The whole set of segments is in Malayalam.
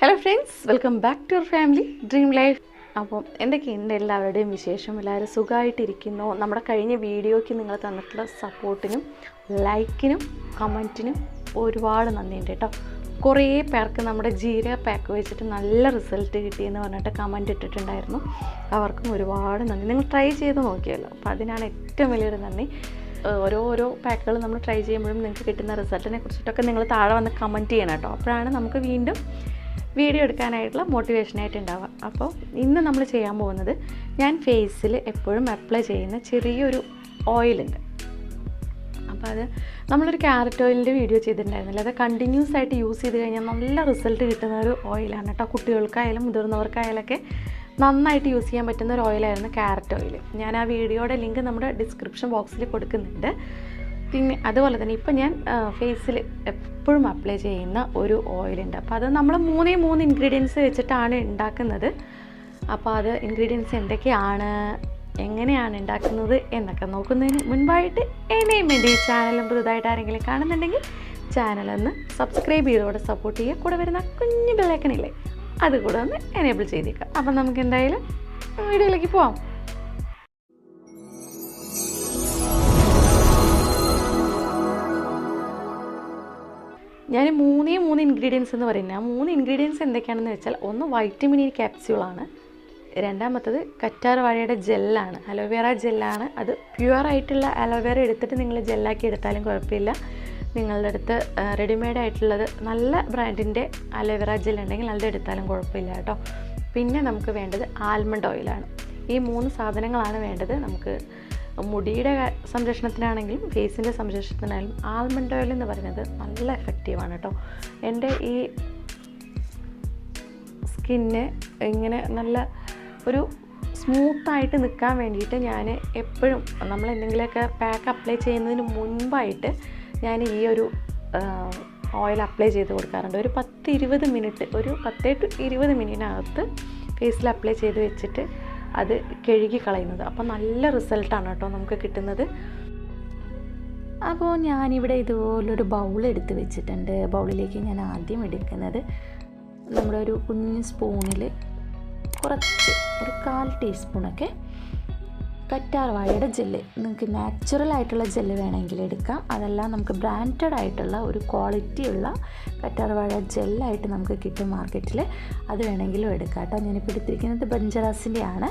Hello friends, welcome back to our family dream life. അപ്പം എന്തൊക്കെയുണ്ട് എല്ലാവരുടെയും വിശേഷം? എല്ലാവരും സുഖമായിട്ടിരിക്കുന്നു. നമ്മുടെ കഴിഞ്ഞ വീഡിയോയ്ക്ക് നിങ്ങൾ തന്നിട്ടുള്ള സപ്പോർട്ടിനും ലൈക്കിനും കമൻറ്റിനും ഒരുപാട് നന്ദിയുണ്ട് കേട്ടോ. കുറേ പേർക്ക് നമ്മുടെ ജീരക പാക്ക് വെച്ചിട്ട് നല്ല റിസൾട്ട് കിട്ടിയെന്ന് പറഞ്ഞിട്ട് കമൻറ്റ് ഇട്ടിട്ടുണ്ടായിരുന്നു. അവർക്കും ഒരുപാട് നന്ദി. നിങ്ങൾ ട്രൈ ചെയ്ത് നോക്കിയല്ലോ, അപ്പോൾ അതിനാണ് ഏറ്റവും വലിയൊരു നന്ദി. ഓരോ പാക്കുകൾ നമ്മൾ ട്രൈ ചെയ്യുമ്പോഴും നിങ്ങൾക്ക് കിട്ടുന്ന റിസൾട്ടിനെ കുറിച്ചിട്ടൊക്കെ നിങ്ങൾ താഴെ വന്ന് കമൻറ്റ് ചെയ്യണം കേട്ടോ. അപ്പോഴാണ് നമുക്ക് വീണ്ടും വീഡിയോ എടുക്കാനായിട്ടുള്ള മോട്ടിവേഷനായിട്ട് ഉണ്ടാവുക. അപ്പോൾ ഇന്ന് നമ്മൾ ചെയ്യാൻ പോകുന്നത്, ഞാൻ ഫേസിൽ എപ്പോഴും അപ്ലൈ ചെയ്യുന്ന ചെറിയൊരു ഓയിലുണ്ട്. അപ്പോൾ അത് നമ്മളൊരു ക്യാരറ്റ് ഓയിലിൻ്റെ വീഡിയോ ചെയ്തിട്ടുണ്ടായിരുന്നില്ല. അത് കണ്ടിന്യൂസ് ആയിട്ട് യൂസ് ചെയ്ത് കഴിഞ്ഞാൽ നല്ല റിസൾട്ട് കിട്ടുന്ന ഒരു ഓയിലാണ് കേട്ടോ. കുട്ടികൾക്കായാലും മുതിർന്നവർക്കായാലൊക്കെ നന്നായിട്ട് യൂസ് ചെയ്യാൻ പറ്റുന്ന ഒരു ഓയിലായിരുന്നു ക്യാരറ്റ് ഓയിൽ. ഞാൻ ആ വീഡിയോയുടെ ലിങ്ക് നമ്മുടെ ഡിസ്ക്രിപ്ഷൻ ബോക്സിൽ കൊടുക്കുന്നുണ്ട്. പിന്നെ അതുപോലെ തന്നെ ഇപ്പം ഞാൻ ഫേസിൽ എപ്പോഴും അപ്ലൈ ചെയ്യുന്ന ഒരു ഓയിലുണ്ട്. അപ്പോൾ അത് നമ്മൾ മൂന്ന് ഇൻഗ്രീഡിയൻസ് വെച്ചിട്ടാണ് ഉണ്ടാക്കുന്നത്. അപ്പോൾ അത് ഇൻഗ്രീഡിയൻസ് എന്തൊക്കെയാണ്, എങ്ങനെയാണ് ഉണ്ടാക്കുന്നത് എന്നൊക്കെ നോക്കുന്നതിന് മുൻപായിട്ട് എന്നെയും എൻ്റെ ഈ ചാനലും പുതുതായിട്ട് ആരെങ്കിലും കാണുന്നുണ്ടെങ്കിൽ ചാനലൊന്ന് സബ്സ്ക്രൈബ് ചെയ്തോടെ സപ്പോർട്ട് ചെയ്യുക. കൂടെ വരുന്ന കുഞ്ഞു ബെല്ലൈക്കണില്ലേ, അതുകൂടെ ഒന്ന് എനേബിൾ ചെയ്തേക്കാം. അപ്പം നമുക്ക് എന്തായാലും വീഡിയോയിലേക്ക് പോവാം. ഞാൻ മൂന്ന് ഇൻഗ്രീഡിയൻസ് എന്ന് പറയുന്നത്, ആ 3 ഇൻഗ്രീഡിയൻസ് എന്തൊക്കെയാണെന്ന് വെച്ചാൽ, ഒന്ന് വൈറ്റമിൻ ഇ ക്യാപ്സ്യൂളാണ്, രണ്ടാമത്തത് കറ്റാർ വാഴയുടെ ജെല്ലാണ്, അലോവേറ ജെല്ലാണ്. അത് പ്യുവറായിട്ടുള്ള അലോവേറ എടുത്തിട്ട് നിങ്ങൾ ജെല്ലാക്കി എടുത്താലും കുഴപ്പമില്ല. നിങ്ങളുടെ അടുത്ത് റെഡിമെയ്ഡ് ആയിട്ടുള്ളത് നല്ല ബ്രാൻഡിൻ്റെ അലോവേറ ജെൽ ഉണ്ടെങ്കിൽ അത് എടുത്താലും കുഴപ്പമില്ല കേട്ടോ. പിന്നെ നമുക്ക് വേണ്ടത് ആൽമണ്ട് ഓയിലാണ്. ഈ 3 സാധനങ്ങളാണ് വേണ്ടത്. നമുക്ക് മുടിയുടെ സംരക്ഷണത്തിനാണെങ്കിലും ഫേസിൻ്റെ സംരക്ഷണത്തിനായാലും ആൽമണ്ട് ഓയിൽ എന്ന് പറയുന്നത് നല്ല എഫക്റ്റീവാണ് കേട്ടോ. എൻ്റെ ഈ സ്കിന്ന് ഇങ്ങനെ നല്ല ഒരു സ്മൂത്തായിട്ട് നിൽക്കാൻ വേണ്ടിയിട്ട് ഞാൻ എപ്പോഴും നമ്മൾ എന്തെങ്കിലുമൊക്കെ പാക്ക് അപ്ലൈ ചെയ്യുന്നതിന് മുൻപായിട്ട് ഞാൻ ഈ ഒരു ഓയിൽ അപ്ലൈ ചെയ്ത് കൊടുക്കാറുണ്ട്. ഒരു 10-20 മിനിറ്റ്, ഒരു 10 to 20 മിനിറ്റിനകത്ത് ഫേസിൽ അപ്ലൈ ചെയ്ത് വെച്ചിട്ട് അത് കഴുകി കളയുന്നത്. അപ്പോൾ നല്ല റിസൾട്ടാണ് കേട്ടോ നമുക്ക് കിട്ടുന്നത്. അപ്പോൾ ഞാനിവിടെ ഇതുപോലൊരു ബൗൾ എടുത്ത് വെച്ചിട്ടുണ്ട്. ബൗളിലേക്ക് ഞാൻ ആദ്യം എടുക്കുന്നത് നമ്മുടെ ഒരു കുഞ്ഞ് സ്പൂണിൽ കുറച്ച് ഒരു 1/4 ടീസ്പൂണൊക്കെ കറ്റാർ വാഴയുടെ ജെല്ല്. നിങ്ങൾക്ക് നാച്ചുറൽ ആയിട്ടുള്ള ജെല്ല് വേണമെങ്കിൽ എടുക്കാം. അതെല്ലാം നമുക്ക് ബ്രാൻഡഡ് ആയിട്ടുള്ള ഒരു ക്വാളിറ്റി ഉള്ള കറ്റാർ വാഴ ജെല്ലായിട്ട് നമുക്ക് കിട്ടും മാർക്കറ്റിൽ. അത് വേണമെങ്കിലും എടുക്കാം കേട്ടോ. ഞാനിപ്പോൾ എടുത്തിരിക്കുന്നത് ബഞ്ചറാസിൻ്റെ ആണ്.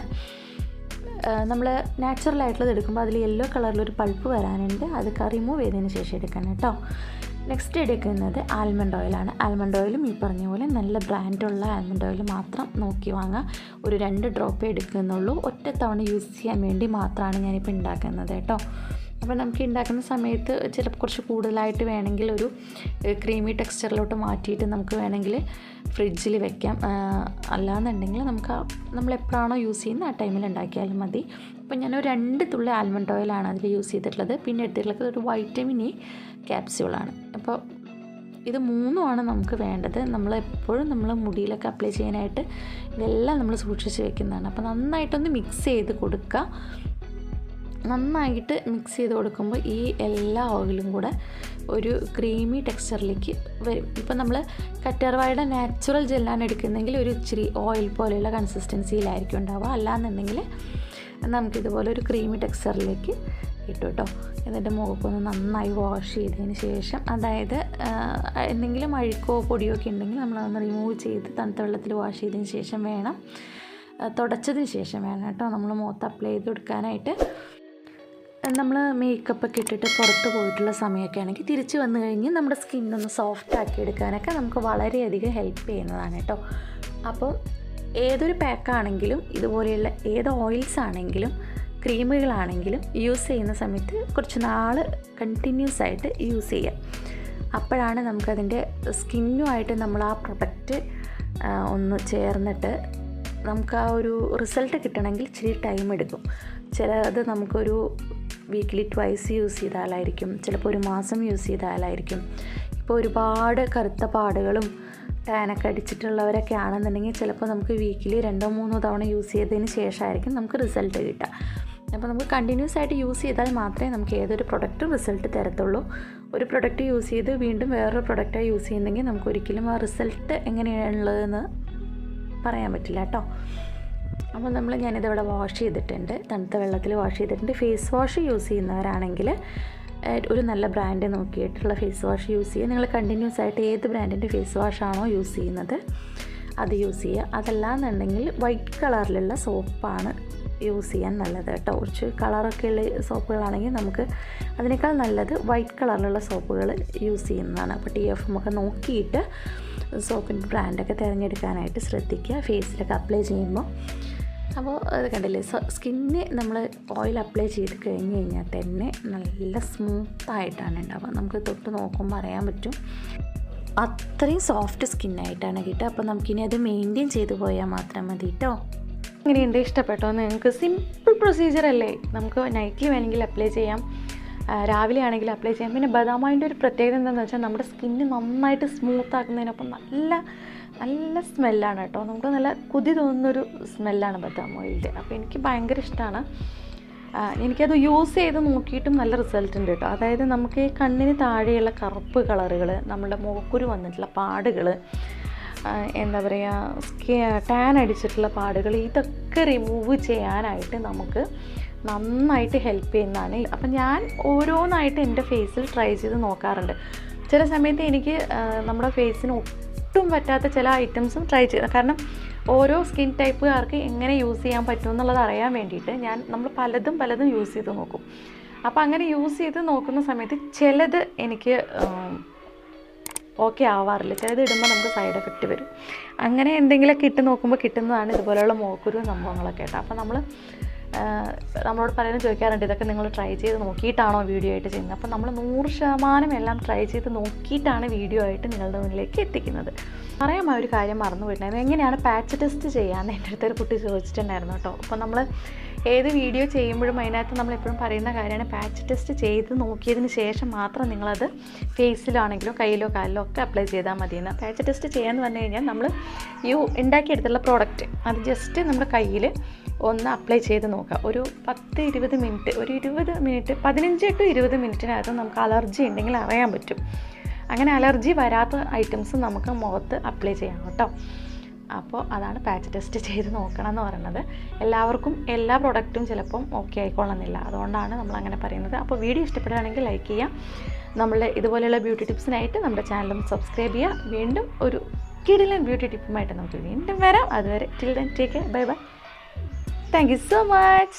നമ്മൾ നാച്ചുറൽ ആയിട്ടുള്ളത് എടുക്കുമ്പോൾ അതിൽ യെല്ലോ കളറിലൊരു പൾപ്പ് വരാനുണ്ട്. അതൊക്കെ റിമൂവ് ചെയ്തതിന് ശേഷം എടുക്കണം കേട്ടോ. നെക്സ്റ്റ് എടുക്കുന്നത് ആൽമണ്ട് ഓയിലാണ്. ആൽമണ്ട് ഓയിലും ഈ പറഞ്ഞ പോലെ നല്ല ബ്രാൻഡുള്ള ആൽമണ്ട് ഓയിൽ മാത്രം നോക്കി വാങ്ങാം. ഒരു 2 ഡ്രോപ്പേ എടുക്കുന്നുള്ളൂ. ഒറ്റ തവണ യൂസ് ചെയ്യാൻ വേണ്ടി മാത്രമാണ് ഞാനിപ്പോൾ ഉണ്ടാക്കുന്നത് കേട്ടോ. അപ്പോൾ നമുക്ക് ഉണ്ടാക്കുന്ന സമയത്ത് ചിലപ്പോൾ കുറച്ച് കൂടുതലായിട്ട് വേണമെങ്കിൽ ഒരു ക്രീമി ടെക്സ്ചറിലോട്ട് മാറ്റിയിട്ട് നമുക്ക് വേണമെങ്കിൽ ഫ്രിഡ്ജിൽ വെക്കാം. അല്ലാന്നുണ്ടെങ്കിൽ നമുക്ക് നമ്മൾ എപ്പോഴാണോ യൂസ് ചെയ്യുന്നത് ആ ടൈമിൽ ഉണ്ടാക്കിയാലും മതി. അപ്പോൾ ഞാനൊരു 2 തുള്ളി ആൽമണ്ട് ഓയിലാണ് അതിൽ യൂസ് ചെയ്തിട്ടുള്ളത്. പിന്നെ എടുത്തിട്ടുള്ളത് ഒരു വൈറ്റമിൻ ഇ ക്യാപ്സ്യൂളാണ്. അപ്പോൾ ഇത് 3 നമുക്ക് വേണ്ടത്. നമ്മളെപ്പോഴും നമ്മൾ മുടിയിലൊക്കെ അപ്ലൈ ചെയ്യാനായിട്ട് ഇതെല്ലാം നമ്മൾ സൂക്ഷിച്ച് വെക്കുന്നതാണ്. അപ്പോൾ നന്നായിട്ടൊന്ന് മിക്സ് ചെയ്ത് കൊടുക്കുക. നന്നായിട്ട് മിക്സ് ചെയ്ത് കൊടുക്കുമ്പോൾ ഈ എല്ലാ ഓയിലും കൂടെ ഒരു ക്രീമി ടെക്സ്ചറിലേക്ക് വരും. ഇപ്പോൾ നമ്മൾ കറ്റാർവാഴയുടെ നാച്ചുറൽ ജെല്ലാണ് എടുക്കുന്നതെങ്കിൽ ഒരു ഇച്ചിരി ഓയിൽ പോലെയുള്ള കൺസിസ്റ്റൻസിയിലായിരിക്കും ഉണ്ടാവുക. അല്ലാന്നുണ്ടെങ്കിൽ നമുക്കിതുപോലെ ഒരു ക്രീമി ടെക്സ്ചറിലേക്ക് ഇട്ടു കേട്ടോ. എന്നിട്ട് മുഖമൊന്ന് നന്നായി വാഷ് ചെയ്തതിന് ശേഷം, അതായത് എന്തെങ്കിലും അഴുക്കോ പൊടിയോ ഒക്കെ ഉണ്ടെങ്കിൽ നമ്മളതൊന്ന് റിമൂവ് ചെയ്ത് തണുത്ത വെള്ളത്തിൽ വാഷ് ചെയ്തതിന് ശേഷം വേണം, തുടച്ചതിന് ശേഷം വേണം കേട്ടോ നമ്മൾ മുഖത്ത് അപ്ലൈ ചെയ്ത് കൊടുക്കാനായിട്ട്. നമ്മൾ മേക്കപ്പൊക്കെ ഇട്ടിട്ട് പുറത്ത് പോയിട്ടുള്ള സമയമൊക്കെ ആണെങ്കിൽ തിരിച്ച് വന്നു കഴിഞ്ഞ് നമ്മുടെ സ്കിന്നൊന്ന് സോഫ്റ്റ് ആക്കി എടുക്കാനൊക്കെ നമുക്ക് വളരെയധികം ഹെൽപ്പ് ചെയ്യുന്നതാണ് കേട്ടോ. അപ്പോൾ ഏതൊരു പാക്കാണെങ്കിലും ഇതുപോലെയുള്ള ഏത് ഓയിൽസ് ആണെങ്കിലും ക്രീമുകളാണെങ്കിലും യൂസ് ചെയ്യുന്ന സമയത്ത് കുറച്ച് നാൾ കണ്ടിന്യൂസ് ആയിട്ട് യൂസ് ചെയ്യാം. അപ്പോഴാണ് നമുക്കതിൻ്റെ സ്കിന്നുമായിട്ട് നമ്മൾ ആ പ്രൊഡക്റ്റ് ഒന്ന് ചേർന്നിട്ട് നമുക്ക് ആ ഒരു റിസൾട്ട് കിട്ടണമെങ്കിൽ ഇച്ചിരി ടൈം എടുക്കും. ചിലത് നമുക്കൊരു വീക്ക്ലി 2 യൂസ് ചെയ്താലായിരിക്കും, ചിലപ്പോൾ 1 മാസം യൂസ് ചെയ്താലായിരിക്കും. ഇപ്പോൾ ഒരുപാട് കറുത്ത പാടുകളും ടാനൊക്കെ അടിച്ചിട്ടുള്ളവരൊക്കെ ആണെന്നുണ്ടെങ്കിൽ ചിലപ്പോൾ നമുക്ക് വീക്കിലി 2-3 തവണ യൂസ് ചെയ്തതിന് ശേഷമായിരിക്കും നമുക്ക് റിസൾട്ട് കിട്ടുക. അപ്പോൾ നമുക്ക് കണ്ടിന്യൂസ് ആയിട്ട് യൂസ് ചെയ്താൽ മാത്രമേ നമുക്ക് ഏതൊരു പ്രൊഡക്റ്റും റിസൾട്ട് തരത്തുള്ളൂ. ഒരു പ്രൊഡക്റ്റ് യൂസ് ചെയ്ത് വീണ്ടും വേറൊരു പ്രൊഡക്റ്റായി യൂസ് ചെയ്യുന്നെങ്കിൽ നമുക്കൊരിക്കലും ആ റിസൾട്ട് എങ്ങനെയാണുള്ളതെന്ന് പറയാൻ പറ്റില്ല കേട്ടോ. അപ്പോൾ ഞാനിതിവിടെ വാഷ് ചെയ്തിട്ടുണ്ട്, തണുത്ത വെള്ളത്തിൽ വാഷ് ചെയ്തിട്ടുണ്ട്. ഫേസ് വാഷ് യൂസ് ചെയ്യുന്നവരാണെങ്കിൽ ഒരു നല്ല ബ്രാൻഡ് നോക്കിയിട്ടുള്ള ഫേസ് വാഷ് യൂസ് ചെയ്യുക. നിങ്ങൾ കണ്ടിന്യൂസ് ആയിട്ട് ഏത് ബ്രാൻഡിൻ്റെ ഫേസ് വാഷാണോ യൂസ് ചെയ്യുന്നത് അത് യൂസ് ചെയ്യുക. അതല്ലാന്നുണ്ടെങ്കിൽ വൈറ്റ് കളറിലുള്ള സോപ്പാണ് യൂസ് ചെയ്യാൻ നല്ലത് കേട്ടോ. കുറച്ച് കളറൊക്കെ ഉള്ള സോപ്പുകളാണെങ്കിൽ നമുക്ക് അതിനേക്കാൾ നല്ലത് വൈറ്റ് കളറിലുള്ള സോപ്പുകൾ യൂസ് ചെയ്യുന്നതാണ്. അപ്പോൾ TFM ഒക്കെ നോക്കിയിട്ട് സോപ്പിൻ്റെ ബ്രാൻഡൊക്കെ തിരഞ്ഞെടുക്കാനായിട്ട് ശ്രദ്ധിക്കുക ഫേസിലൊക്കെ അപ്ലൈ ചെയ്യുമ്പോൾ. അപ്പോൾ അത് കണ്ടില്ലേ, സ്കിന്നിന് നമ്മൾ ഓയിൽ അപ്ലൈ ചെയ്ത് കഴിഞ്ഞ് കഴിഞ്ഞാൽ തന്നെ നല്ല സ്മൂത്തായിട്ടാണ് ഉണ്ടാവുക. നമുക്ക് തൊട്ട് നോക്കുമ്പോൾ അറിയാൻ പറ്റും അത്രയും സോഫ്റ്റ് സ്കിന്നായിട്ടാണ് കിട്ടുക. അപ്പോൾ നമുക്കിനി അത് മെയിൻറ്റെയിൻ ചെയ്ത് പോയാൽ മാത്രം മതി കേട്ടോ. എങ്ങനെയുണ്ട്, ഇഷ്ടപ്പെട്ടോ? നിങ്ങൾക്ക് സിമ്പിൾ പ്രൊസീജിയർ അല്ലേ? നമുക്ക് നൈറ്റിൽ വേണമെങ്കിൽ അപ്ലൈ ചെയ്യാം, രാവിലെ ആണെങ്കിൽ അപ്ലൈ ചെയ്യാം. പിന്നെ ബദാം ഓയിലിൻ്റെ ഒരു പ്രത്യേകത എന്താണെന്ന് വെച്ചാൽ നമ്മുടെ സ്കിന്ന് നന്നായിട്ട് സ്മൂത്ത് ആക്കുന്നതിനൊപ്പം നല്ല സ്മെല്ലാണ് കേട്ടോ. നമുക്ക് നല്ല കൊതി തോന്നുന്നൊരു സ്മെല്ലാണ് ബദാം ഓയിലിൻ്റെ. അപ്പോൾ എനിക്ക് ഭയങ്കര ഇഷ്ടമാണ്. എനിക്കത് യൂസ് ചെയ്ത് നോക്കിയിട്ടും നല്ല റിസൾട്ട് ഉണ്ട് കേട്ടോ. അതായത് നമുക്ക് ഈ കണ്ണിന് താഴെയുള്ള കറുപ്പ് കളറുകൾ, നമ്മുടെ മുഖക്കുരു വന്നിട്ടുള്ള പാടുകൾ, എന്താ പറയുക, ടാൻ അടിച്ചിട്ടുള്ള പാടുകൾ, ഇതൊക്കെ റിമൂവ് ചെയ്യാനായിട്ട് നമുക്ക് നന്നായിട്ട് ഹെൽപ്പ് ചെയ്യുന്നതാണ്. അപ്പം ഞാൻ ഓരോന്നായിട്ട് എൻ്റെ ഫേസിൽ ട്രൈ ചെയ്ത് നോക്കാറുണ്ട്. ചില സമയത്ത് എനിക്ക് നമ്മുടെ ഫേസിന് ഒട്ടും പറ്റാത്ത ചില ഐറ്റംസും ട്രൈ ചെയ്ത്, കാരണം ഓരോ സ്കിൻ ടൈപ്പുകാർക്ക് എങ്ങനെ യൂസ് ചെയ്യാൻ പറ്റും എന്നുള്ളത് അറിയാൻ വേണ്ടിയിട്ട് നമ്മൾ പലതും യൂസ് ചെയ്ത് നോക്കും. അപ്പോൾ അങ്ങനെ യൂസ് ചെയ്ത് നോക്കുന്ന സമയത്ത് ചിലത് എനിക്ക് ഓക്കെ ആവാറില്ല, ചിലത് ഇടുമ്പോൾ നമുക്ക് സൈഡ് എഫക്റ്റ് വരും. അങ്ങനെ എന്തെങ്കിലുമൊക്കെ ഇട്ട് നോക്കുമ്പോൾ കിട്ടുന്നതാണ് ഇതുപോലെയുള്ള മോക്കുരു സംഭവങ്ങളൊക്കെ കേട്ടോ. അപ്പോൾ നമ്മളോട് പലരും ചോദിക്കാറുണ്ട്, ഇതൊക്കെ നിങ്ങൾ ട്രൈ ചെയ്ത് നോക്കിയിട്ടാണോ വീഡിയോ ആയിട്ട് ചെയ്യുന്നത്? അപ്പോൾ നമ്മൾ 100% എല്ലാം ട്രൈ ചെയ്ത് നോക്കിയിട്ടാണ് വീഡിയോ ആയിട്ട് നിങ്ങളുടെ മുന്നിലേക്ക് എത്തിക്കുന്നത്. പറയാൻ ഒരു കാര്യം മറന്നു പോയിട്ടുണ്ടായിരുന്നു, എങ്ങനെയാണ് പാച്ച് ടെസ്റ്റ് ചെയ്യാമെന്ന് എൻ്റെ അടുത്തൊരു കുട്ടി ചോദിച്ചിട്ടുണ്ടായിരുന്നു കേട്ടോ. അപ്പോൾ നമ്മൾ ഏത് വീഡിയോ ചെയ്യുമ്പോഴും അതിനകത്ത് നമ്മളെപ്പോഴും പറയുന്ന കാര്യമാണ് പാച്ച് ടെസ്റ്റ് ചെയ്ത് നോക്കിയതിന് ശേഷം മാത്രം നിങ്ങളത് ഫേസിലാണെങ്കിലും കയ്യിലോ കാലിലോ ഒക്കെ അപ്ലൈ ചെയ്താൽ മതിയെന്ന്. പാച്ച് ടെസ്റ്റ് ചെയ്യാമെന്ന് പറഞ്ഞു കഴിഞ്ഞാൽ നമ്മൾ ഉണ്ടാക്കിയെടുത്തുള്ള പ്രോഡക്റ്റ് അത് ജസ്റ്റ് നമ്മുടെ കയ്യിൽ ഒന്ന് അപ്ലൈ ചെയ്ത് നോക്കുക. ഒരു 10-20 മിനിറ്റ്, ഒരു 20 മിനിറ്റ്, 15 to 20 മിനിറ്റിനകത്ത് നമുക്ക് അലർജി ഉണ്ടെങ്കിൽ അറിയാൻ പറ്റും. അങ്ങനെ അലർജി വരാത്ത ഐറ്റംസ് നമുക്ക് മുഖത്ത് അപ്ലൈ ചെയ്യാം കേട്ടോ. അപ്പോൾ അതാണ് പാച്ച് ടെസ്റ്റ് ചെയ്ത് നോക്കണം എന്ന് പറയുന്നത്. എല്ലാവർക്കും എല്ലാ പ്രോഡക്റ്റും ചിലപ്പം ഓക്കെ ആയിക്കൊള്ളുന്നില്ല, അതുകൊണ്ടാണ് നമ്മളങ്ങനെ പറയുന്നത്. അപ്പോൾ വീഡിയോ ഇഷ്ടപ്പെടുകയാണെങ്കിൽ ലൈക്ക് ചെയ്യാം. നമ്മളുടെ ഇതുപോലെയുള്ള ബ്യൂട്ടി ടിപ്സിനായിട്ട് നമ്മുടെ ചാനലും സബ്സ്ക്രൈബ് ചെയ്യുക. വീണ്ടും ഒരു കിടിലൻ ബ്യൂട്ടി ടിപ്പുമായിട്ട് നമുക്ക് വീണ്ടും വരാം. അതുവരെ till then take care, bye bye. Thank you so much.